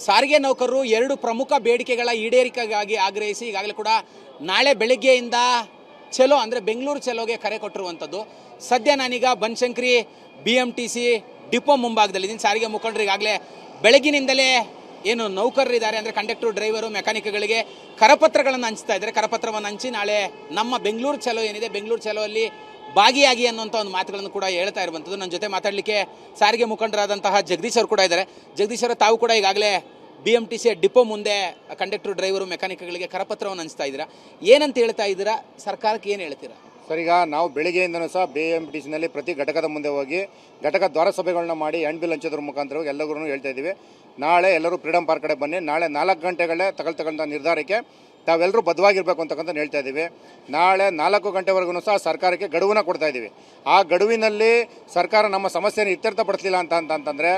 ಸಾರಿಗೆ ನೌಕರರು ಎರಡು ಪ್ರಮುಖ ಬೇಡಿಕೆಗಳ ಈಡೇರಿಕೆಗಾಗಿ ಆಗ್ರಹಿಸಿ ಈಗಾಗಲೇ ಕೂಡ ನಾಳೆ ಬೆಳಗ್ಗೆಯಿಂದ ಚಲೋ ಅಂದರೆ ಬೆಂಗಳೂರು ಚಲೋಗೆ ಕರೆ ಕೊಟ್ಟಿರುವಂಥದ್ದು. ಸದ್ಯ ನಾನೀಗ ಬನಶಂಕರಿ BMTC ಡಿಪೋ ಮುಂಭಾಗದಲ್ಲಿದ್ದೀನಿ. ಸಾರಿಗೆ ಮುಖಂಡರು ಈಗಾಗಲೇ ಬೆಳಗಿನಿಂದಲೇ ಏನು ನೌಕರರಿದ್ದಾರೆ ಅಂದರೆ ಕಂಡಕ್ಟರ್, ಡ್ರೈವರು, ಮೆಕ್ಯಾನಿಕ್ಗಳಿಗೆ ಕರಪತ್ರಗಳನ್ನು ಹಂಚ್ತಾ ಇದ್ದಾರೆ. ಕರಪತ್ರವನ್ನು ಹಂಚಿ ನಾಳೆ ನಮ್ಮ ಬೆಂಗಳೂರು ಚಲೋ ಏನಿದೆ, ಬೆಂಗಳೂರು ಚಲೋ ಅಲ್ಲಿ ಭಾಗಿಯಾಗಿ ಅನ್ನುವಂಥ ಒಂದು ಮಾತುಗಳನ್ನು ಕೂಡ ಹೇಳ್ತಾ ಇರುವಂಥದ್ದು. ನನ್ನ ಜೊತೆ ಮಾತಾಡಲಿಕ್ಕೆ ಸಾರಿಗೆ ಮುಖಂಡರಾದಂತಹ ಜಗದೀಶ್ ಅವರು ಕೂಡ ಇದ್ದಾರೆ. ಜಗದೀಶ್ ಅವರು, ತಾವು ಕೂಡ ಈಗಾಗಲೇ BMTC ಡಿಪೋ ಮುಂದೆ ಕಂಡಕ್ಟರ್, ಡ್ರೈವರು, ಮೆಕ್ಯಾನಿಕ್ಗಳಿಗೆ ಕರಪತ್ರವನ್ನು ಹಂಚ್ತಾ ಇದ್ದೀರಾ. ಏನಂತ ಹೇಳ್ತಾ ಇದ್ದೀರಾ? ಸರ್ಕಾರಕ್ಕೆ ಏನು ಹೇಳ್ತೀರಾ? ಸರ್, ಈಗ ನಾವು ಬೆಳಿಗ್ಗೆಯಿಂದನೂ ಸಹ BMTCನಲ್ಲಿ ಪ್ರತಿ ಘಟಕದ ಮುಂದೆ ಹೋಗಿ ಘಟಕ ದ್ವಾರ ಸಭೆಗಳನ್ನ ಮಾಡಿ ಹ್ಯಾಂಡ್ ಬಿಲ್ ಹಂಚೋದ್ರ ಮುಖಾಂತರ ಎಲ್ಲರಿಗೂ ಹೇಳ್ತಾ ಇದ್ದೀವಿ, ನಾಳೆ ಎಲ್ಲರೂ ಫ್ರೀಡಮ್ ಪಾರ್ಕ್ ಕಡೆ ಬನ್ನಿ, ನಾಳೆ 4 ಗಂಟೆಗಳೇ ತಗೊಳ್ತಕ್ಕಂಥ ನಿರ್ಧಾರಕ್ಕೆ ತಾವೆಲ್ಲರೂ ಬದ್ಧವಾಗಿರಬೇಕು ಅಂತಕ್ಕಂಥ ಹೇಳ್ತಾ ಇದ್ದೀವಿ. ನಾಳೆ 4 ಗಂಟೆವರೆಗೂ ಸಹ ಸರ್ಕಾರಕ್ಕೆ ಗಡುವನ್ನ ಕೊಡ್ತಾ ಇದ್ದೀವಿ. ಆ ಗಡುವಿನಲ್ಲಿ ಸರ್ಕಾರ ನಮ್ಮ ಸಮಸ್ಯೆಯನ್ನು ಇತ್ಯರ್ಥಪಡಿಸಲಿಲ್ಲ ಅಂತಂದರೆ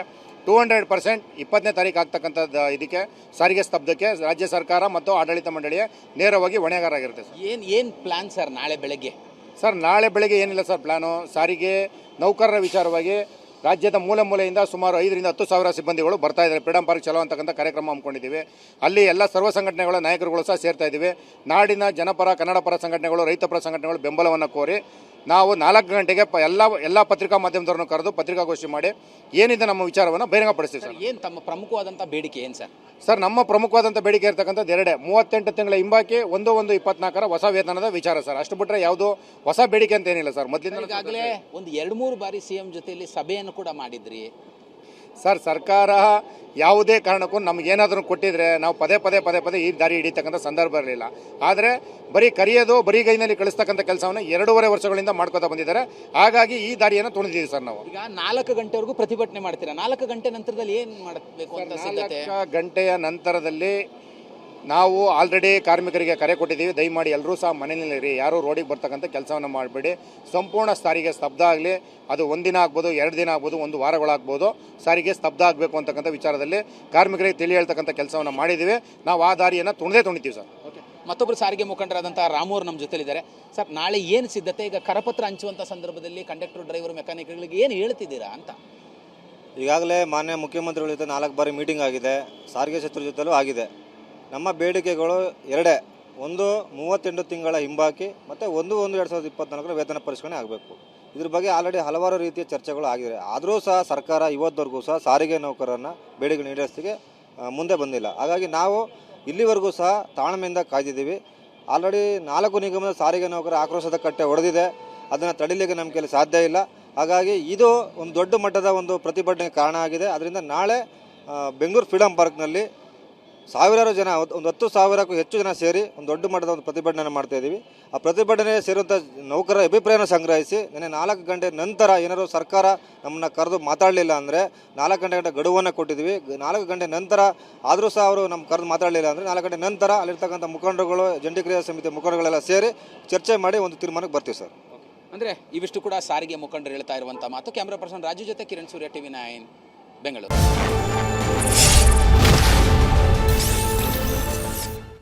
200% 20ನೇ ತಾರೀಕು ಆಗ್ತಕ್ಕಂಥದ್ದು ಇದಕ್ಕೆ ಸಾರಿಗೆ ಸ್ತಬ್ಧಕ್ಕೆ ರಾಜ್ಯ ಸರ್ಕಾರ ಮತ್ತು ಆಡಳಿತ ಮಂಡಳಿಯ ನೇರವಾಗಿ ಹೊಣೆಗಾರ ಆಗಿರುತ್ತೆ. ಏನು ಪ್ಲಾನ್ ಸರ್ ನಾಳೆ ಬೆಳಗ್ಗೆ? ಸರ್, ನಾಳೆ ಬೆಳಗ್ಗೆ ಏನಿಲ್ಲ ಸರ್ ಪ್ಲಾನು. ಸಾರಿಗೆ ನೌಕರರ ವಿಚಾರವಾಗಿ ರಾಜ್ಯದ ಮೂಲೆಯಿಂದ ಸುಮಾರು 5,000 ರಿಂದ 10,000 ಸಿಬ್ಬಂದಿಗಳು ಬರ್ತಾ ಇದ್ದಾರೆ. ಫ್ರೀಡಮ್ ಪಾರ್ಕ್ ಚಲೋ ಅಂತಕ್ಕಂಥ ಕಾರ್ಯಕ್ರಮ ಹಮ್ಮಿಕೊಂಡಿದ್ದೀವಿ. ಅಲ್ಲಿ ಎಲ್ಲ ಸರ್ವ ಸಂಘಟನೆಗಳ ನಾಯಕರುಗಳು ಸಹ ಸೇರ್ತಾ ಇದ್ದೀವಿ. ನಾಡಿನ ಜನಪರ, ಕನ್ನಡ ಪರ ಸಂಘಟನೆಗಳು, ರೈತಪರ ಸಂಘಟನೆಗಳು ಬೆಂಬಲವನ್ನು ಕೋರಿ ನಾವು 4 ಗಂಟೆಗೆ ಎಲ್ಲ ಪತ್ರಿಕಾ ಮಾಧ್ಯಮದವರನ್ನು ಕರೆದು ಪತ್ರಿಕಾಗೋಷ್ಠಿ ಮಾಡಿ ಏನಿದೆ ನಮ್ಮ ವಿಚಾರವನ್ನು ಬಹಿರಂಗಪಡಿಸ್ತೀವಿ. ಸರ್, ಏನು ತಮ್ಮ ಪ್ರಮುಖವಾದಂಥ ಬೇಡಿಕೆ ಏನು ಸರ್? ಸರ್, ನಮ್ಮ ಪ್ರಮುಖವಾದಂಥ ಬೇಡಿಕೆ ಇರತಕ್ಕಂಥದ್ದು 38 ತಿಂಗಳ ಹಿಂಬಾಕಿ 1/1/24 ಹೊಸ ವೇತನದ ವಿಚಾರ ಸರ್. ಅಷ್ಟು ಬಿಟ್ಟರೆ ಯಾವುದು ಹೊಸ ಬೇಡಿಕೆ ಅಂತ ಏನಿಲ್ಲ ಸರ್. ಮೊದಲಿಂದ ಈಗಾಗಲೇ ಒಂದು 2-3 ಬಾರಿ CM ಜೊತೆಯಲ್ಲಿ ಸಭೆಯನ್ನು ಕೂಡ ಮಾಡಿದ್ರಿ. ಸರ್, ಸರ್ಕಾರ ಯಾವುದೇ ಕಾರಣಕ್ಕೂ ನಮಗೇನಾದರೂ ಕೊಟ್ಟಿದ್ರೆ ನಾವು ಪದೇ ಪದೇ ಈ ದಾರಿ ಹಿಡಿತಕ್ಕಂಥ ಸಂದರ್ಭ ಇರಲಿಲ್ಲ. ಆದರೆ ಬರೀ ಕರೆಯೋದು, ಬರೀ ಗೈನಲ್ಲಿ ಕಳಿಸ್ತಕ್ಕಂಥ ಕೆಲಸವನ್ನು 2.5 ವರ್ಷಗಳಿಂದ ಮಾಡ್ಕೋತಾ ಬಂದಿದ್ದಾರೆ. ಹಾಗಾಗಿ ಈ ದಾರಿಯನ್ನು ತುಳಿದಿದ್ದೀವಿ ಸರ್ ನಾವು. ಈಗ 4 ಗಂಟೆವರೆಗೂ ಪ್ರತಿಭಟನೆ ಮಾಡ್ತೀರಾ. 4 ಗಂಟೆ ನಂತರದಲ್ಲಿ ಏನು ಮಾಡಬೇಕು ಅಂತ ಸಿದ್ಧತೆ? 4 ಗಂಟೆಯ ನಂತರದಲ್ಲಿ ನಾವು ಆಲ್ರೆಡಿ ಕಾರ್ಮಿಕರಿಗೆ ಕರೆ ಕೊಟ್ಟಿದ್ದೀವಿ, ದಯಮಾಡಿ ಎಲ್ಲರೂ ಸಹ ಮನೆಯಲ್ಲಿರಿ, ಯಾರೂ ರೋಡಿಗೆ ಬರ್ತಕ್ಕಂಥ ಕೆಲಸವನ್ನು ಮಾಡಬೇಡಿ. ಸಂಪೂರ್ಣ ಸಾರಿಗೆ ಸ್ತಬ್ಧ ಆಗಲಿ. ಅದು 1 ದಿನ ಆಗ್ಬೋದು, 2 ದಿನ ಆಗ್ಬೋದು, 1 ವಾರಗಳಾಗ್ಬೋದು, ಸಾರಿಗೆ ಸ್ತಬ್ಧ ಆಗಬೇಕು ಅಂತಕ್ಕಂಥ ವಿಚಾರದಲ್ಲಿ ಕಾರ್ಮಿಕರಿಗೆ ತಿಳಿ ಹೇಳ್ತಕ್ಕಂಥ ಕೆಲಸವನ್ನು ಮಾಡಿದ್ದೀವಿ. ನಾವು ಆ ದಾರಿಯನ್ನು ತುಣಿತೀವಿ ಸರ್. ಓಕೆ, ಮತ್ತೊಬ್ಬರು ಸಾರಿಗೆ ಮುಖಂಡರಾದಂಥ ರಾಮೂರು ನಮ್ಮ ಜೊತೆಲಿದ್ದಾರೆ. ಸರ್, ನಾಳೆ ಏನು ಸಿದ್ಧತೆ? ಈಗ ಕರಪತ್ರ ಹಂಚುವಂಥ ಸಂದರ್ಭದಲ್ಲಿ ಕಂಡಕ್ಟರ್, ಡ್ರೈವರ್, ಮೆಕ್ಯಾನಿಕ್ಗಳಿಗೆ ಏನು ಹೇಳ್ತಿದ್ದೀರಾ ಅಂತ? ಈಗಾಗಲೇ ಮಾನ್ಯ ಮುಖ್ಯಮಂತ್ರಿಗಳ ಜೊತೆ 4 ಬಾರಿ ಮೀಟಿಂಗ್ ಆಗಿದೆ, ಸಾರಿಗೆ ಸಚಿವರ ಜೊತೆಲೂ ಆಗಿದೆ. ನಮ್ಮ ಬೇಡಿಕೆಗಳು ಎರಡೇ. ಒಂದು 38 ತಿಂಗಳ ಹಿಂಬಾಕಿ ಮತ್ತು 1/1/2024 ವೇತನ ಪರಿಷ್ಕರಣೆ ಆಗಬೇಕು. ಇದ್ರ ಬಗ್ಗೆ ಆಲ್ರೆಡಿ ಹಲವಾರು ರೀತಿಯ ಚರ್ಚೆಗಳು ಆಗಿದೆ. ಆದರೂ ಸಹ ಸರ್ಕಾರ ಇವತ್ತವರೆಗೂ ಸಹ ಸಾರಿಗೆ ನೌಕರರನ್ನು ಬೇಡಿಕೆ ಈಡೇರಿಸಲಿಕ್ಕೆ ಮುಂದೆ ಬಂದಿಲ್ಲ. ಹಾಗಾಗಿ ನಾವು ಇಲ್ಲಿವರೆಗೂ ಸಹ ತಾಳ್ಮೆಯಿಂದ ಕಾಯ್ದಿದ್ದೀವಿ. ಆಲ್ರೆಡಿ 4 ನಿಗಮದ ಸಾರಿಗೆ ನೌಕರ ಆಕ್ರೋಶದ ಕಟ್ಟೆ ಹೊಡೆದಿದೆ. ಅದನ್ನು ತಡಿಲಿಕ್ಕೆ ನಮ್ಮ ಕೈಲಿ ಸಾಧ್ಯ ಇಲ್ಲ. ಹಾಗಾಗಿ ಇದು ಒಂದು ದೊಡ್ಡ ಮಟ್ಟದ ಒಂದು ಪ್ರತಿಭಟನೆಗೆ ಕಾರಣ ಆಗಿದೆ. ಅದರಿಂದ ನಾಳೆ ಬೆಂಗಳೂರು ಫ್ರೀಡಮ್ ಪಾರ್ಕ್ನಲ್ಲಿ ಸಾವಿರಾರು ಜನ, ಒಂದು 10,000ಕ್ಕೂ ಹೆಚ್ಚು ಜನ ಸೇರಿ ಒಂದು ದೊಡ್ಡ ಮಟ್ಟದ ಒಂದು ಪ್ರತಿಭಟನೆ ಮಾಡ್ತಾ ಇದ್ದೀವಿ. ಆ ಪ್ರತಿಭಟನೆ ಸೇರುವಂಥ ನೌಕರರ ಅಭಿಪ್ರಾಯನ ಸಂಗ್ರಹಿಸಿ ನೆನ್ನೆ 4 ಗಂಟೆ ನಂತರ ಏನಾದರೂ ಸರ್ಕಾರ ನಮ್ಮನ್ನು ಕರೆದು ಮಾತಾಡಲಿಲ್ಲ ಅಂದರೆ 4 ಗಂಟೆ ಗಡುವನ್ನು ಕೊಟ್ಟಿದ್ದೀವಿ. 4 ಗಂಟೆ ನಂತರ ಆದರೂ ಸಹ ಅವರು ನಮ್ಮ ಕರೆದು ಮಾತಾಡಲಿಲ್ಲ ಅಂದರೆ 4 ಗಂಟೆ ನಂತರ ಅಲ್ಲಿರ್ತಕ್ಕಂಥ ಮುಖಂಡರುಗಳು, ಜಂಟಿ ಕ್ರಿಯಾ ಸಮಿತಿ ಮುಖಂಡರುಗಳೆಲ್ಲ ಸೇರಿ ಚರ್ಚೆ ಮಾಡಿ ಒಂದು ತೀರ್ಮಾನಕ್ಕೆ ಬರ್ತೀವಿ ಸರ್. ಅಂದರೆ ಇವಿಷ್ಟು ಕೂಡ ಸಾರಿಗೆ ಮುಖಂಡರು ಹೇಳ್ತಾ ಇರುವಂಥ ಮಾತು. ಕ್ಯಾಮ್ರಾ ಪರ್ಸನ್ ರಾಜು ಜೊತೆ ಕಿರಣ್ ಸೂರ್ಯ, TV9 ಬೆಂಗಳೂರು.